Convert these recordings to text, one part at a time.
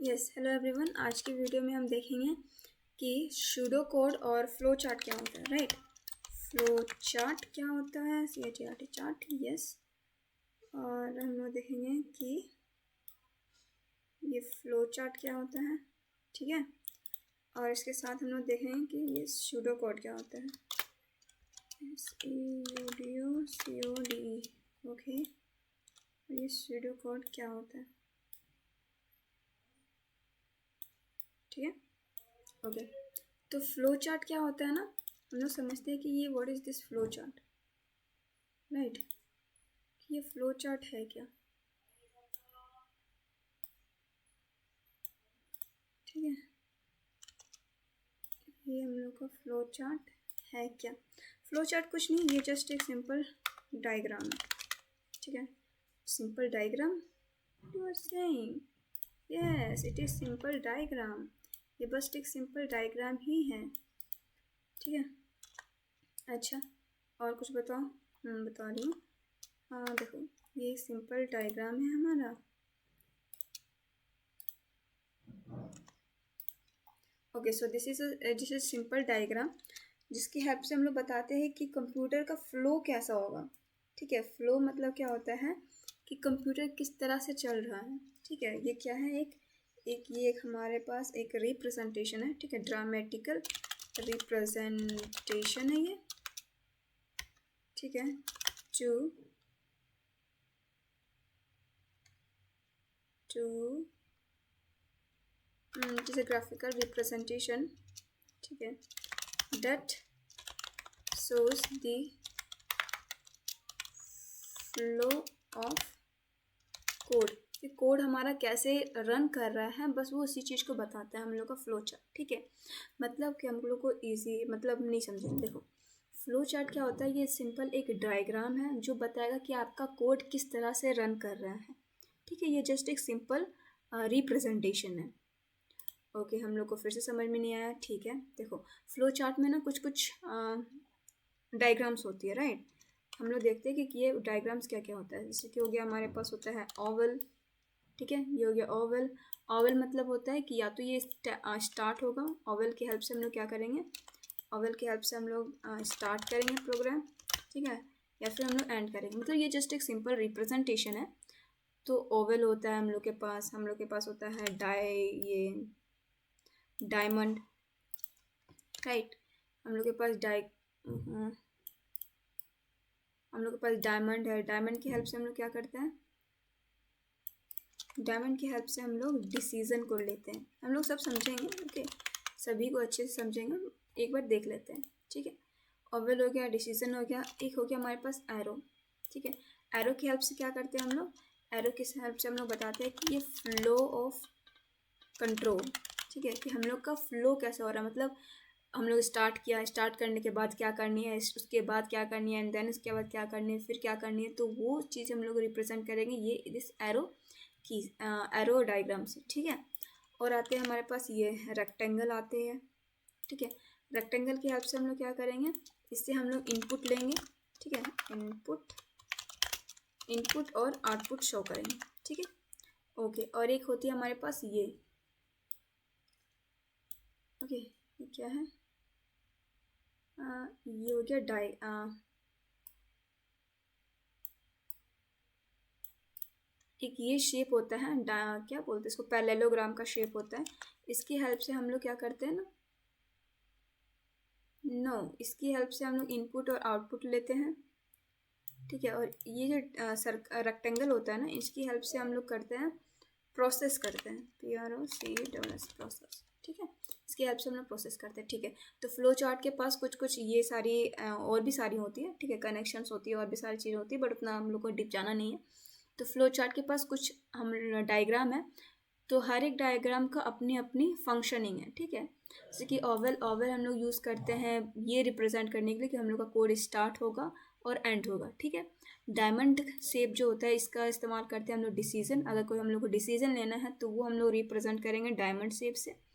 Yes hello everyone. आज की video में हम देखेंगे कि सूडो कोड और फ्लो चार्ट क्या होता है। राइट, फ्लो चार्ट क्या होता है, CHART चार्ट। यस, और हम लोग देखेंगे कि ये फ्लो चार्ट क्या होता है, ठीक है। और इसके साथ हम लोग देखेंगे कि ये सूडो कोड क्या होता है, SUDOCODE। ओके, ये सूडो कोड क्या होता है, ठीक है। ओके, तो फ्लो चार्ट क्या होता है ना, हम लोग समझते हैं कि ये what is this flow chart. Right, ये फ्लो चार्ट है क्या, ठीक है। ये हम लोग का फ्लो चार्ट है क्या। फ्लो चार्ट कुछ नहीं, ये जस्ट एक सिंपल डायग्राम है, ठीक है। Simple diagram, you are saying yes it is simple diagram. ये बस एक सिंपल डायग्राम ही है, ठीक है। अच्छा, और कुछ बताओ। बता रही हूँ। हाँ देखो, ये सिंपल डायग्राम है हमारा। Okay, so this is simple diagram जिसकी हेल्प से हम लोग बताते हैं कि कंप्यूटर का फ्लो कैसा होगा, ठीक है। फ्लो मतलब क्या होता है कि कंप्यूटर किस तरह से चल रहा है, ठीक है। ये क्या है, एक हमारे पास एक रिप्रेजेंटेशन है, ठीक है। ड्रामेटिकल रिप्रेजेंटेशन है ये, ठीक है। टू जैसे ग्राफिकल रिप्रेजेंटेशन, ठीक है, that shows the flow of code. कि कोड हमारा कैसे रन कर रहा है, बस वो उसी चीज़ को बताता है हम लोग का फ्लो चार्ट, ठीक है। मतलब कि हम लोग को इजी मतलब नहीं समझे। देखो, फ्लो चार्ट क्या होता है, ये सिंपल एक डायग्राम है जो बताएगा कि आपका कोड किस तरह से रन कर रहा है, ठीक है। ये जस्ट एक सिंपल रिप्रेजेंटेशन है। ओके, हम लोग को फिर से समझ में नहीं आया, ठीक है। देखो, फ्लो चार्ट में ना कुछ कुछ डायग्राम्स होती है, राइट। हम लोग देखते हैं कि ये डायग्राम्स क्या क्या होता है। जैसे कि हो गया हमारे पास होता है ओवल, ठीक है। ये हो गया ओवल। ओवल मतलब होता है कि या तो ये स्टार्ट होगा, ओवल की हेल्प से हम लोग क्या करेंगे, ओवल की हेल्प से हम लोग स्टार्ट करेंगे प्रोग्राम, ठीक है, या फिर हम लोग एंड करेंगे। मतलब ये जस्ट एक सिंपल रिप्रेजेंटेशन है। तो ओवल होता है हम लोग के पास होता है डायमंड, राइट। हम लोग के पास हम लोग के पास डायमंड है। डायमंड की हेल्प से हम लोग क्या करते हैं, डायमंड की हेल्प से हम लोग डिसीजन को लेते हैं। हम लोग सब समझेंगे, ओके, सभी को अच्छे से समझेंगे, एक बार देख लेते हैं, ठीक है। ओवल हो गया, डिसीजन हो गया, एक हो गया हमारे पास एरो, ठीक है। एरो की हेल्प से क्या करते हैं हम लोग, एरो की हेल्प से हम लोग बताते हैं कि ये फ्लो ऑफ कंट्रोल, ठीक है, कि हम लोग का फ्लो कैसा हो रहा है। मतलब हम लोग स्टार्ट किया, स्टार्ट करने के बाद क्या करनी है, उसके बाद क्या करनी है, एंड देन उसके बाद क्या करनी है, फिर क्या करनी है। तो वो चीज़ हम लोग रिप्रेजेंट करेंगे ये इस एरो की एरो डायग्राम से, ठीक है। और आते हैं हमारे पास ये रेक्टेंगल आते हैं, ठीक है। रेक्टेंगल की हेल्प से हम लोग क्या करेंगे, इससे हम लोग इनपुट लेंगे, ठीक है। इनपुट और आउटपुट शो करेंगे, ठीक है। ओके, और एक होती है हमारे पास ये, ओके, ये क्या है, ये हो गया एक ये शेप होता है, क्या बोलते हैं इसको, पैरेललोग्राम का शेप होता है। इसकी हेल्प से हम लोग क्या करते हैं ना, इसकी हेल्प से हम लोग इनपुट और आउटपुट लेते हैं, ठीक है। और ये जो रेक्टेंगल होता है ना, इसकी हेल्प से हम लोग करते हैं, प्रोसेस करते हैं, PROCESS प्रोसेस, ठीक है। इसकी हेल्प से हम लोग प्रोसेस करते हैं, ठीक है। तो फ्लो चार्ट के पास कुछ कुछ ये सारी और भी सारी होती है, ठीक है, कनेक्शंस होती है और भी सारी चीज़ें होती है, बट उतना हम लोग को डीप जाना नहीं है। तो फ्लो चार्ट के पास कुछ हम डायग्राम है, तो हर एक डायग्राम का अपनी अपनी फंक्शनिंग है, ठीक है। जैसे कि ओवल हम लोग यूज़ करते हैं ये रिप्रेजेंट करने के लिए कि हम लोग का कोड स्टार्ट होगा और एंड होगा, ठीक है। डायमंड शेप जो होता है इसका इस्तेमाल करते हैं हम लोग डिसीजन। अगर कोई हम लोग को डिसीजन लेना है तो वो हम लोग रिप्रेजेंट करेंगे डायमंड शेप से।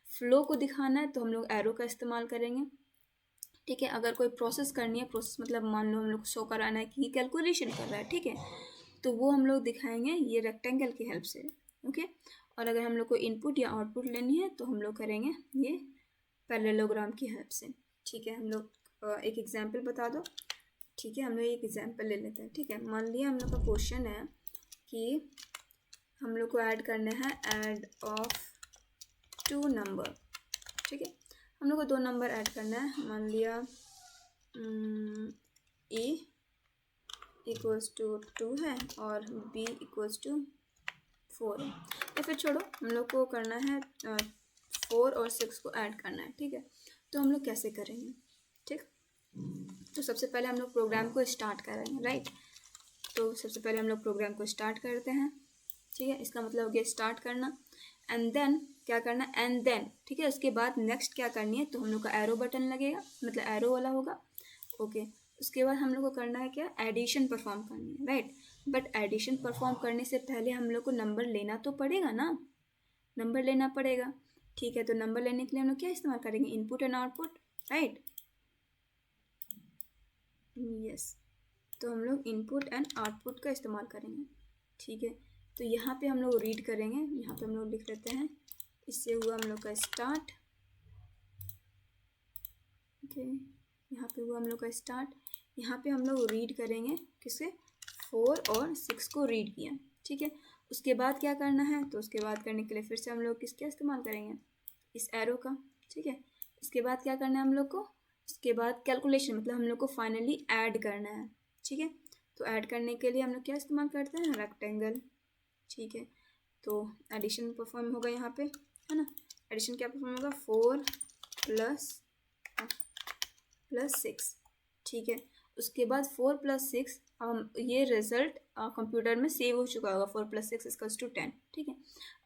फ्लो को दिखाना है तो हम लोग एरो का इस्तेमाल करेंगे, ठीक है। अगर कोई प्रोसेस करनी है, प्रोसेस मतलब मान लो हम लोग को शो कराना है कि कैलकुलेशन कर रहा है, ठीक है, तो वो हम लोग दिखाएंगे ये रेक्टेंगल की हेल्प से, ओके। और अगर हम लोग को इनपुट या आउटपुट लेनी है तो हम लोग करेंगे ये पैरेललोग्राम की हेल्प से। ठीक है, हम लोग एक एग्जाम्पल बता दो। ठीक है, हम लोग एक एग्जाम्पल ले लेते हैं। ठीक है, मान लिया हम लोग का क्वेश्चन है कि हम लोग को ऐड करना है ऐड ऑफ 2 नंबर। ठीक है, हम लोग को 2 नंबर ऐड करना है। मान लिया ए इक्वल्स टू 2 है और बी इक्वल्स टू 4 है। या फिर छोड़ो, हम लोग को करना है 4 और 6 को ऐड करना है। ठीक है, तो हम लोग कैसे करेंगे? ठीक, तो सबसे पहले हम लोग प्रोग्राम को स्टार्ट करेंगे, राइट। तो सबसे पहले हम लोग प्रोग्राम को स्टार्ट करते हैं। ठीक है, इसका मतलब हो गया स्टार्ट करना। एंड देन क्या करना, एंड देन ठीक है, उसके बाद नेक्स्ट क्या करनी है, तो हम लोग का एरो बटन लगेगा, मतलब एरो वाला होगा। ओके, उसके बाद हम लोग को करना है क्या, एडिशन परफॉर्म करनी है, राइट। बट एडिशन परफॉर्म करने से पहले हम लोग को नंबर लेना तो पड़ेगा ना, नंबर लेना पड़ेगा। ठीक है, तो नंबर लेने के लिए हम लोग क्या इस्तेमाल करेंगे, input and output, right. Yes, तो हम लोग इनपुट एंड आउटपुट का इस्तेमाल करेंगे। ठीक है, तो यहाँ पे हम लोग रीड करेंगे, यहाँ पे हम लोग लिख लेते हैं, इससे हुआ हम लोग का स्टार्ट। ओके, यहाँ पे हुआ हम लोग का स्टार्ट। यहाँ पे हम लोग रीड करेंगे किसे, 4 और 6 को रीड किया। ठीक है, उसके बाद क्या करना है, तो उसके बाद करने के लिए फिर से हम लोग किसका इस्तेमाल करेंगे, इस एरो का। ठीक है, इसके बाद क्या करना है हम लोग को, उसके बाद कैलकुलेशन, मतलब हम लोग को फाइनली ऐड करना है। ठीक है, तो ऐड करने के लिए हम लोग क्या इस्तेमाल करते हैं, रेक्टेंगल। ठीक है, तो एडिशन परफॉर्म होगा यहाँ पे, है ना। एडिशन क्या परफॉर्म होगा, 4 प्लस 6। ठीक है, उसके बाद 4 + 6, ये रिजल्ट कंप्यूटर में सेव हो चुका होगा, 4 + 6 = 10। ठीक है,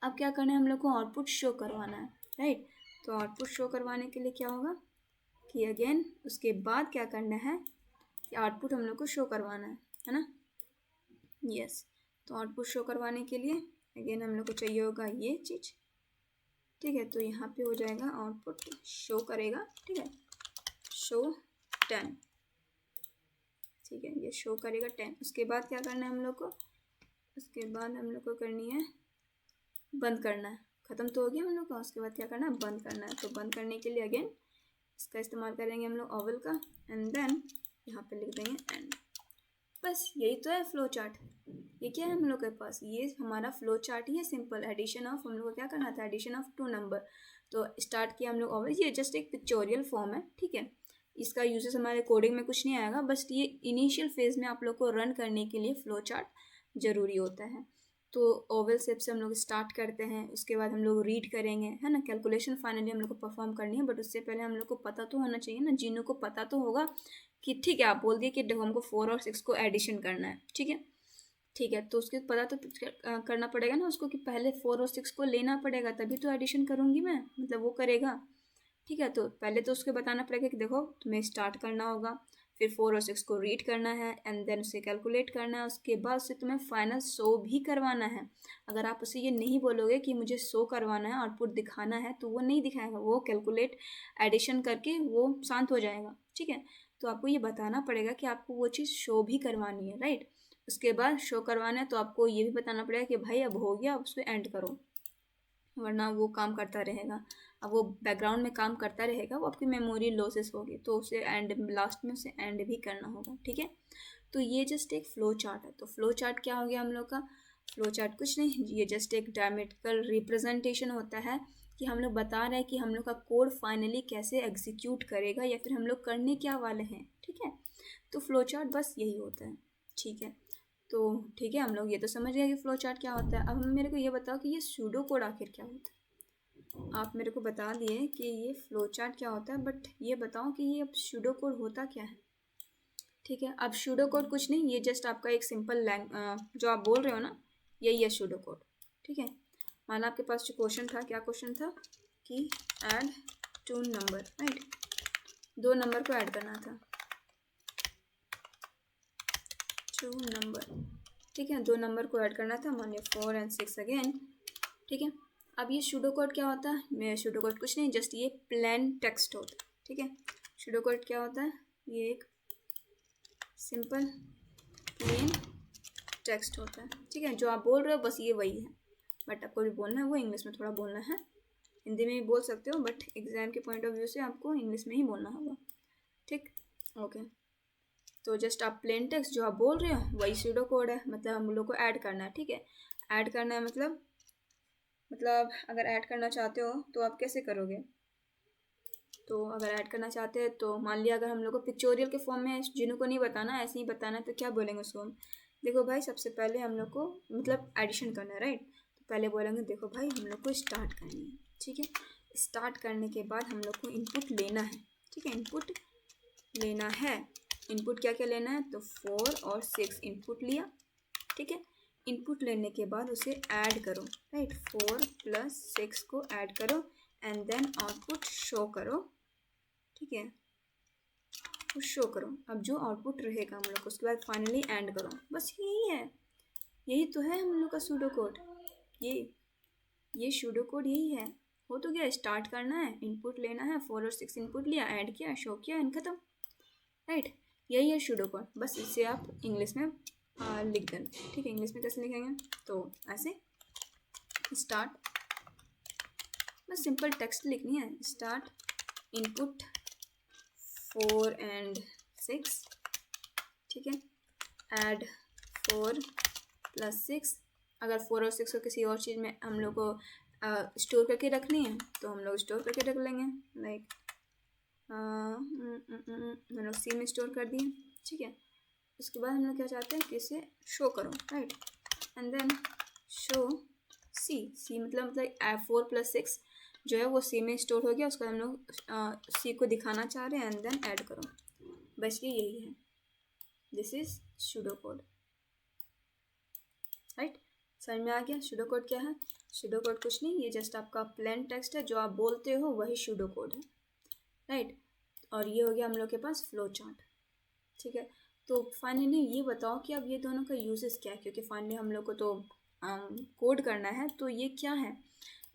अब क्या करना है, हम लोग को आउटपुट शो करवाना है, राइट। तो आउटपुट शो करवाने के लिए क्या होगा कि अगेन उसके बाद क्या करना है कि आउटपुट हम लोग को शो करवाना है ना। यस, तो आउटपुट शो करवाने के लिए अगेन हम लोग को चाहिए होगा ये चीज़। ठीक है, तो यहाँ पे हो जाएगा आउटपुट शो करेगा। ठीक है, शो 10। ठीक है, ये शो करेगा 10। उसके बाद क्या करना है हम लोग को, उसके बाद हम लोग को करनी है बंद करना है। ख़त्म तो हो गया हम लोग का, उसके बाद क्या करना है, बंद करना है। तो बंद करने के लिए अगेन इसका इस्तेमाल करेंगे हम लोग ओवल का, एंड देन यहाँ पे लिख देंगे एंड। बस यही तो है फ्लो चार्ट। ये क्या है हम लोग के पास, ये हमारा फ्लो चार्ट ही है, सिंपल एडिशन ऑफ, हम लोग को क्या करना था, एडिशन ऑफ 2 नंबर। तो स्टार्ट किया हम लोग ओवल, ये जस्ट एक पिक्चोरियल फॉर्म है। ठीक है, इसका यूजेस हमारे कोडिंग में कुछ नहीं आएगा, बस ये इनिशियल फेज में आप लोग को रन करने के लिए फ्लो चार्ट ज़रूरी होता है। तो ओवल शेप से हम लोग स्टार्ट करते हैं, उसके बाद हम लोग रीड करेंगे, है ना। कैलकुलेशन फाइनली हम लोग को परफॉर्म करनी है, बट उससे पहले हम लोग को पता तो होना चाहिए ना, जीनू को पता तो होगा कि ठीक है, आप बोल दिए कि देखो हमको 4 और 6 को एडिशन करना है। ठीक है, ठीक है, तो उसके पता तो करना पड़ेगा ना उसको कि पहले 4 और 6 को लेना पड़ेगा, तभी तो एडिशन करूँगी मैं, मतलब वो करेगा। ठीक है, तो पहले तो उसको बताना पड़ेगा कि देखो तुम्हें स्टार्ट करना होगा, फिर 4 और 6 को रीड करना है, एंड देन उसे कैलकुलेट करना है, उसके बाद उसे तुम्हें फाइनल शो भी करवाना है। अगर आप उसे ये नहीं बोलोगे कि मुझे शो करवाना है, आउटपुट दिखाना है, तो वो नहीं दिखाएगा, वो कैलकुलेट एडिशन करके वो शांत हो जाएगा। ठीक है, तो आपको ये बताना पड़ेगा कि आपको वो चीज़ शो भी करवानी है, राइट। उसके बाद शो करवाना है तो आपको ये भी बताना पड़ेगा कि भाई अब हो गया, अब उसको एंड करो, वरना वो काम करता रहेगा। अब वो बैकग्राउंड में काम करता रहेगा, वो आपकी मेमोरी लॉसेस होगी, तो उसे एंड, लास्ट में उसे एंड भी करना होगा। ठीक है, तो ये जस्ट एक फ्लो चार्ट है। तो फ्लो चार्ट क्या हो गया हम लोग का, फ्लो चार्ट कुछ नहीं, ये जस्ट एक डायमेट्रिकल रिप्रेजेंटेशन होता है कि हम लोग बता रहे हैं कि हम लोग का कोड फाइनली कैसे एग्जीक्यूट करेगा, या फिर हम लोग करने क्या वाले हैं। ठीक है, तो फ्लो चार्ट बस यही होता है। ठीक है, तो ठीक है, हम लोग ये तो समझ गए कि फ्लो चार्ट क्या होता है। अब मेरे को ये बताओ कि ये सूडो कोड आखिर क्या होता है। आप मेरे को बता दिए कि ये फ्लो चार्ट क्या होता है, बट ये बताओ कि ये अब सूडो कोड होता क्या है। ठीक है, अब सूडो कोड कुछ नहीं, ये जस्ट आपका एक सिंपल जो आप बोल रहे हो ना, यही है सूडो कोड। ठीक है, माना आपके पास जो क्वेश्चन था, क्या क्वेश्चन था कि ऐड 2 नंबर, राइट, 2 नंबर को ऐड करना था, 2 नंबर। ठीक है, 2 नंबर को ऐड करना था, मानिए 4 और 6 अगेन। ठीक है, अब ये सूडो कोड क्या होता है, मेरा सूडो कोड कुछ नहीं, जस्ट ये प्लेन टेक्स्ट होता है। ठीक है, सूडो कोड क्या होता है, ये एक सिंपल प्लेन टेक्स्ट होता है। ठीक है, जो आप बोल रहे हो बस ये वही है, बट आपको जो बोलना है वो इंग्लिश में थोड़ा बोलना है। हिंदी में भी बोल सकते हो बट एग्ज़ाम के पॉइंट ऑफ व्यू से आपको इंग्लिश में ही बोलना होगा, ठीक। ओके, तो जस्ट आप प्लेन टेक्स्ट जो आप बोल रहे हो वही सूडो कोड है, मतलब हम लोग को ऐड करना है, ठीक है। ऐड करना है मतलब अगर ऐड करना चाहते हो तो आप कैसे करोगे? तो अगर ऐड करना चाहते हैं तो मान लिया अगर हम लोग को पिक्चोरियल के फॉर्म में, जिनको नहीं बताना ऐसे ही बताना है, तो क्या बोलेंगे उसको हम? देखो भाई, सबसे पहले हम लोग को मतलब एडिशन करना है, राइट। तो पहले बोलेंगे देखो भाई हम लोग को स्टार्ट करनी है, ठीक है। स्टार्ट करने के बाद हम लोग को इनपुट लेना है, ठीक है। इनपुट लेना है, इनपुट क्या क्या लेना है? तो 4 और 6 इनपुट लिया, ठीक है। इनपुट लेने के बाद उसे ऐड करो, राइट। 4 + 6 को ऐड करो एंड देन आउटपुट शो करो, ठीक है। तो शो करो, अब जो आउटपुट रहेगा हम लोग को उसके बाद फाइनली एंड करो, बस यही है। यही तो है हम लोग का सूडो कोड। ये सूडो कोड यही है। हो तो गया, स्टार्ट करना है, इनपुट लेना है, 4 और 6 इनपुट लिया, ऐड किया, शो किया एंड खत्म, राइट। यही है सूडो कोड, बस इसे आप इंग्लिश में लिख दें, ठीक है। इंग्लिश में कैसे लिखेंगे? तो ऐसे स्टार्ट, बस सिंपल टेक्स्ट लिखनी है, स्टार्ट इनपुट 4 and 6, ठीक है। ऐड 4 + 6, अगर 4 और 6 को किसी और चीज़ में हम लोग को स्टोर करके रखनी है तो हम लोग स्टोर करके रख लेंगे, लाइक हम लोग सी में स्टोर कर दिए, ठीक है। उसके बाद हम लोग क्या चाहते हैं कि इसे शो करो, राइट। एंड देन शो सी मतलब 4 + 6 जो है वो सी में स्टोर हो गया, उसको हम लोग सी को दिखाना चाह रहे हैं एंड देन ऐड करो, बस ये यही है। This is pseudo code, right. समझ में आ गया सूडो कोड क्या है? सूडो कोड कुछ नहीं, ये जस्ट आपका प्लेन टेक्स्ट है, जो आप बोलते हो वही सूडो कोड है, राइट। और ये हो गया हम लोग के पास फ्लो चार्ट, ठीक है। तो फाइनली ये बताओ कि अब ये दोनों का यूजेस क्या है, क्योंकि फाइनली हम लोग को तो कोड करना है, तो ये क्या है?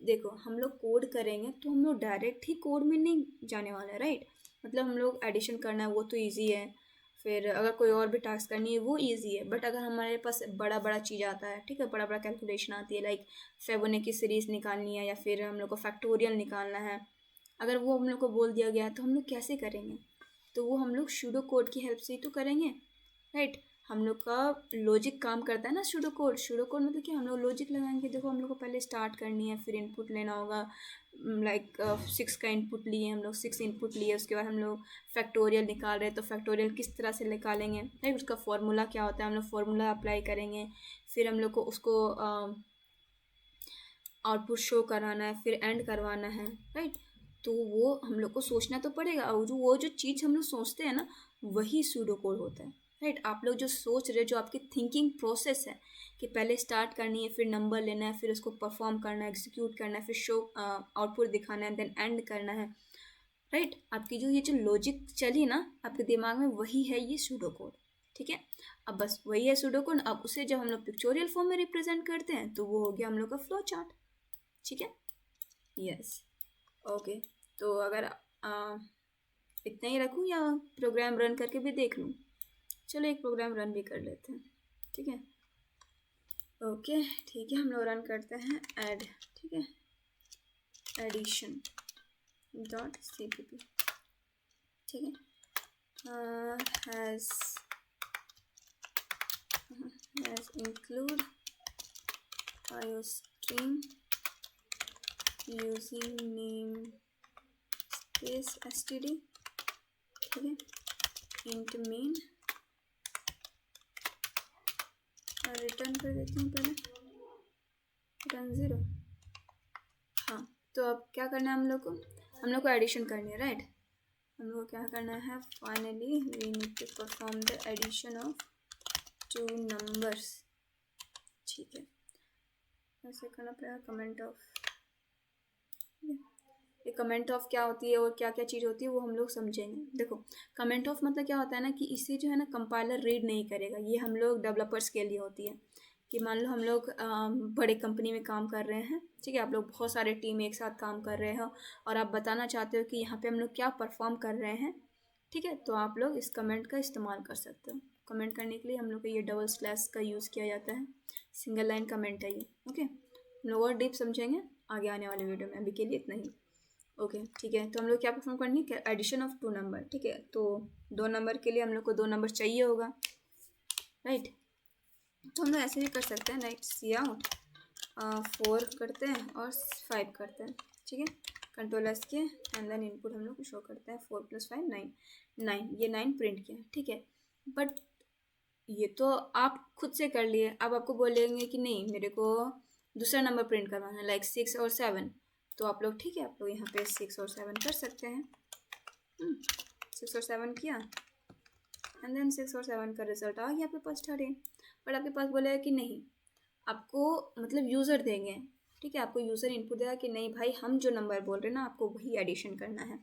देखो, हम लोग कोड करेंगे तो हम लोग डायरेक्ट ही कोड में नहीं जाने वाले, राइट। मतलब हम लोग एडिशन करना है वो तो ईजी है, फिर अगर कोई और भी टास्क करनी है वो ईजी है, बट अगर हमारे पास बड़ा बड़ा चीज़ आता है, ठीक है, बड़ा बड़ा कैलकुलेशन आती है, लाइक फेबोनाची सीरीज़ निकालनी है या फिर हम लोग को फैक्टोरियल निकालना है, अगर वो हम लोग को बोल दिया गया तो हम लोग कैसे करेंगे? तो वो हम लोग सूडो कोड की हेल्प से ही तो करेंगे, राइट। हम लोग का लॉजिक काम करता है ना सूडो कोड मतलब कि हम लोग लॉजिक लगाएंगे। देखो, हम लोग को पहले स्टार्ट करनी है, फिर इनपुट लेना होगा, लाइक 6 का इनपुट लिए हम लोग, 6 इनपुट लिए, उसके बाद हम लोग फैक्टोरियल निकाल रहे हैं, तो फैक्टोरियल किस तरह से निकालेंगे, राइट। उसका फॉर्मूला क्या होता है, हम लोग फॉर्मूला अप्लाई करेंगे, फिर हम लोग को उसको आउटपुट शो कराना है, फिर एंड करवाना है, राइट। तो वो हम लोग को सोचना तो पड़ेगा, और वो जो चीज़ हम लोग सोचते हैं ना वही सूडो कोड होता है, राइट। आप लोग जो सोच रहे हो, जो आपकी थिंकिंग प्रोसेस है कि पहले स्टार्ट करनी है, फिर नंबर लेना है, फिर उसको परफॉर्म करना है, एग्जीक्यूट करना है, फिर शो आउटपुट दिखाना है, देन एंड करना है, राइट। आपकी जो ये जो लॉजिक चली ना आपके दिमाग में, वही है ये सूडो कोड, ठीक है। अब बस वही है सूडो कोड। अब उसे जब हम लोग पिक्चोरियल फॉर्म में रिप्रेजेंट करते हैं तो वो हो गया हम लोग का फ्लो चार्ट, ठीक है। Yes, okay. तो अगर इतना ही रखूँ या प्रोग्राम रन करके भी देख लूँ? चलो एक प्रोग्राम रन भी कर लेते हैं, ठीक है। ओके, ठीक है, हम लोग रन करते हैं ऐड, ठीक है, एडिशन .cpp, ठीक है। Has include iostream using namespace std, ठीक है, int main रिटर्न कर देती हूँ पहले, रिटर्न 0। हाँ, तो अब क्या करना है हम लोग को एडिशन करनी है, राइट। हम लोग को क्या करना है? Finally we need to perform the addition of 2 numbers, ठीक है। ऐसे करना पड़ेगा कमेंट ऑफ, ये कमेंट ऑफ क्या होती है और क्या क्या चीज़ होती है वो हम लोग समझेंगे। देखो, कमेंट ऑफ मतलब क्या होता है ना कि इसे जो है ना कंपाइलर रीड नहीं करेगा, ये हम लोग डेवलपर्स के लिए होती है। कि मान लो हम लोग बड़े कंपनी में काम कर रहे हैं, ठीक है, आप लोग बहुत सारे टीम एक साथ काम कर रहे हो और आप बताना चाहते हो कि यहाँ पे हम लोग क्या परफॉर्म कर रहे हैं, ठीक है, तो आप लोग इस कमेंट का इस्तेमाल कर सकते हो। कमेंट करने के लिए हम लोग को ये डबल स्लैश का यूज़ किया जाता है, सिंगल लाइन कमेंट है ये, ओके। हम लोग और डीप समझेंगे आगे आने वाले वीडियो में, अभी के लिए इतना ही। ओके ठीक है, तो हम लोग क्या परफॉर्म करनी है, एडिशन ऑफ टू नंबर। ठीक है, तो 2 नंबर के लिए हम लोग को 2 नंबर चाहिए होगा, राइट। तो हम लोग ऐसे भी कर सकते हैं, राइट, सी आउट 4 करते हैं और 5 करते हैं। ठीक है, कंट्रोल एस के एंड देन इनपुट हम लोग शो करते हैं 4 + 5 9 9, ये 9 प्रिंट किया। ठीक है, बट ये तो आप खुद से कर लिए, अब आपको बोलेंगे कि नहीं मेरे को दूसरा नंबर प्रिंट करवाना है, लाइक 6 और 7, तो आप लोग ठीक है, आप लोग यहाँ पे 6 और 7 कर सकते हैं। 6 और 7 किया एंड देन 6 और 7 का रिजल्ट आ गया आपके पास 13। बट आपके पास बोलेगा कि नहीं, आपको मतलब यूज़र देंगे, ठीक है, आपको यूज़र इनपुट देगा कि नहीं भाई हम जो नंबर बोल रहे हैं ना आपको वही एडिशन करना है।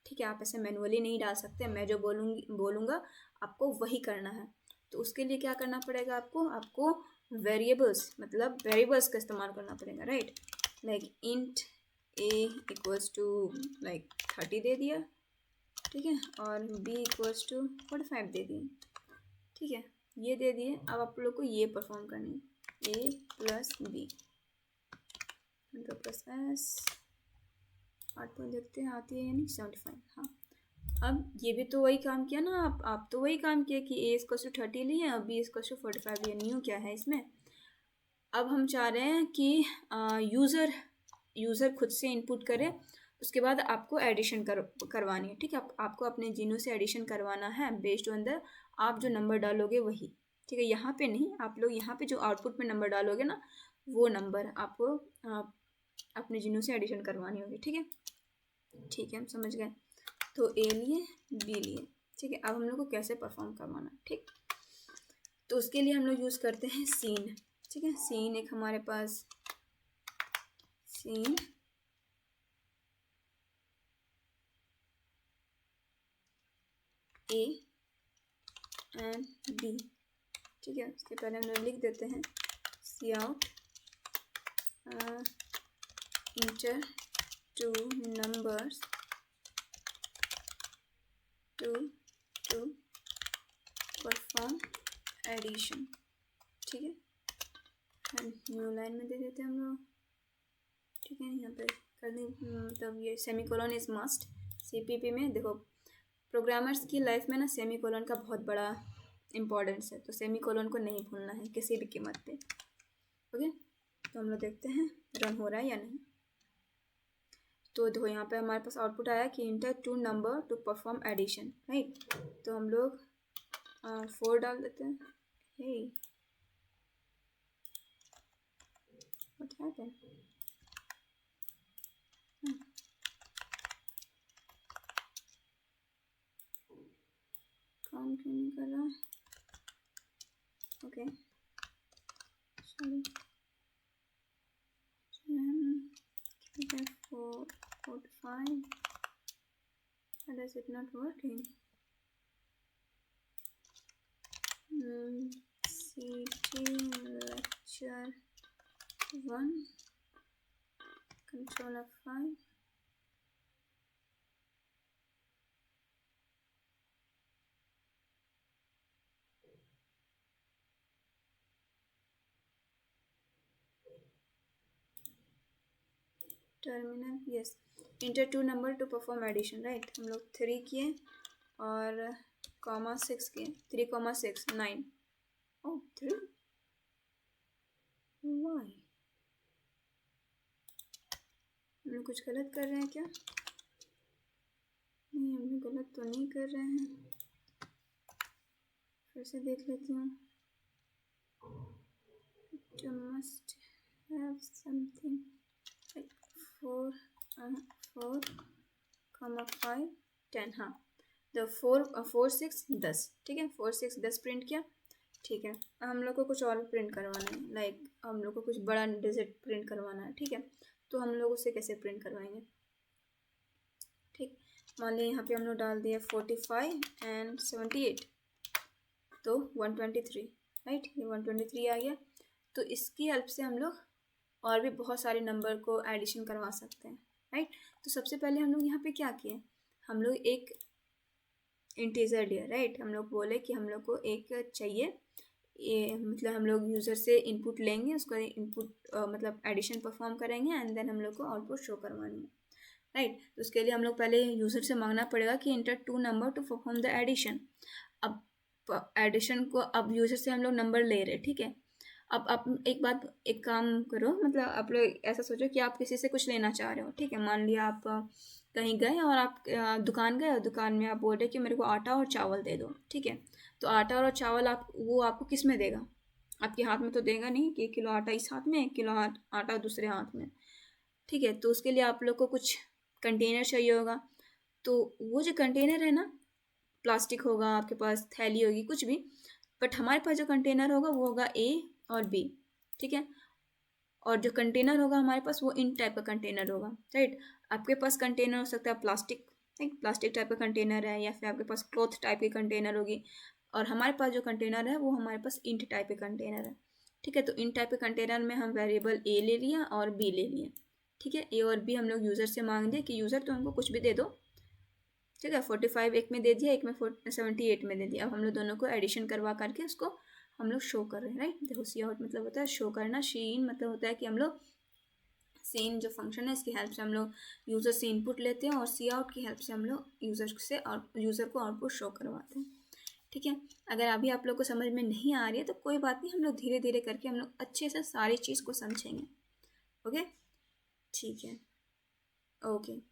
ठीक है, आप ऐसे मैनुअली नहीं डाल सकते, मैं जो बोलूँगा आपको वही करना है। तो उसके लिए क्या करना पड़ेगा आपको वेरिएबल्स, मतलब वेरिएबल्स का इस्तेमाल करना पड़ेगा, right. Like int a equals to like 30 दे दिया, ठीक है, और b इक्वल्स टू 45 दे दिए। ठीक है, ये दे दिए। अब आप लोग को ये परफॉर्म करनी है, a + b 100 + s 8 पॉइंट देखते हैं आती है यानी 75। हाँ, अब ये भी तो वही काम किया ना, आप तो वही काम किया कि a = 30 लिए और b = 45 लिए। न्यू क्या है इसमें, अब हम चाह रहे हैं कि यूज़र खुद से इनपुट करे, उसके बाद आपको एडिशन करवानी है। ठीक है, आपको अपने जीनो से एडिशन करवाना है बेस्ड ऑन द आप जो नंबर डालोगे वही। ठीक है, यहाँ पे नहीं, आप लोग यहाँ पे जो आउटपुट में नंबर डालोगे ना वो नंबर आपको अपने जीनो से एडिशन करवानी होगी। ठीक है, ठीक है, हम समझ गए। तो ए लिए बी लिए। ठीक है, अब हम लोग को कैसे परफॉर्म करवाना, ठीक, तो उसके लिए हम लोग यूज़ करते हैं सीन। ठीक है, सीन एक हमारे पास सीन ए एंड बी। ठीक है, उसके पहले हम लोग लिख देते हैं cout enter two numbers to perform addition. ठीक है, न्यू लाइन में दे देते हैं हम लोग। ठीक है, यहाँ पे कर दें, मतलब ये सेमीकोलन इज मस्ट। सीपीपी में देखो, प्रोग्रामर्स की लाइफ में ना सेमीकोलन का बहुत बड़ा इम्पोर्टेंस है, तो सेमीकोलन को नहीं भूलना है किसी भी कीमत पे। ओके, तो हम लोग देखते हैं रन हो रहा है या नहीं। तो देखो यहाँ पे हमारे पास आउटपुट आया कि enter two number to perform addition, right. तो हम लोग 4 डाल देते हैं। हे व्हाट हैपेंड, काम क्यों नहीं कर रहा। Okay sorry, 4 45, why is it not working? CT lecture 1 control F5 terminal, yes, enter two number to perform addition, right. हम लोग 3 किए और (6) किए, 3, 6 9। ओह 3, वाई हम लोग कुछ गलत कर रहे हैं क्या? नहीं, हम लोग गलत तो नहीं कर रहे हैं, फिर से देख लेती हूँ। It must have something like 4, 5, 10। हाँ, द 4 6 10। ठीक है, 4 6 10 प्रिंट किया। ठीक है, हम लोग को कुछ और प्रिंट करवाना है, लाइक हम लोग को कुछ बड़ा डिजिट प्रिंट करवाना है। ठीक है, तो हम लोग उसे कैसे प्रिंट करवाएंगे। ठीक, मान लिया यहाँ पे हम लोग डाल दिया 45 एंड 78, तो 123, राइट, ये 123 आ गया। तो इसकी हेल्प से हम लोग और भी बहुत सारे नंबर को एडिशन करवा सकते हैं, राइट। तो सबसे पहले हम लोग यहाँ पे क्या किए, हम लोग एक इंटीजर लिया, राइट। हम लोग बोले कि हम लोग को एक चाहिए ये मतलब हम लोग यूज़र से इनपुट लेंगे, उसको इनपुट मतलब एडिशन परफॉर्म करेंगे एंड देन हम लोग को आउटपुट शो करवानी है, राइट। तो उसके लिए हम लोग पहले यूज़र से मांगना पड़ेगा कि enter two number to perform the addition. अब एडिशन को अब यूज़र से हम लोग नंबर ले रहे हैं, ठीक है। अब आप एक काम करो, मतलब आप लोग ऐसा सोचो कि आप किसी से कुछ लेना चाह रहे हो, ठीक है। मान लिया आप कहीं गए और आप दुकान गए और दुकान में आप बोल रहे कि मेरे को आटा और चावल दे दो, ठीक है। तो आटा और चावल वो आपको किस में देगा? आपके हाथ में तो देगा नहीं कि 1 किलो आटा इस हाथ में, 1 किलो आटा दूसरे हाथ में, ठीक है। तो उसके लिए आप लोग को कुछ कंटेनर चाहिए होगा। तो वो जो कंटेनर है ना, प्लास्टिक होगा, आपके पास थैली होगी, कुछ भी, बट हमारे पास जो कंटेनर होगा वो होगा ए और बी, ठीक है। और जो कंटेनर होगा हमारे पास वो इन टाइप का कंटेनर होगा, राइट। आपके पास कंटेनर हो सकता है प्लास्टिक, ठीक, प्लास्टिक टाइप का कंटेनर है, या फिर आपके पास क्लॉथ टाइप की कंटेनर होगी। और हमारे पास जो कंटेनर है वो हमारे पास इंट टाइप के कंटेनर है, ठीक है। तो इन टाइप के कंटेनर में हम वेरिएबल ए ले लिया और बी ले लिए, ठीक है। ए और बी हम लोग यूज़र से मांग दिए कि यूज़र तो हमको कुछ भी दे दो, ठीक है। 45 एक में दे दिया, एक में 78 में दे दिया। अब हम लोग दोनों को एडिशन करवा करके उसको हम लोग शो कर रहे हैं, राइट। देखो सी आउट मतलब होता है शो करना, शी इन मतलब होता है कि हम लोग सी इन जो फंक्शन है इसकी हेल्प से हम लोग यूज़र से इनपुट लेते हैं और सी आउट की हेल्प से हम लोग यूज़र को आउटपुट शो करवाते हैं, ठीक है। अगर अभी आप लोग को समझ में नहीं आ रही है तो कोई बात नहीं, हम लोग धीरे धीरे करके हम लोग अच्छे से सारी चीज़ को समझेंगे, ओके, ठीक है, ओके।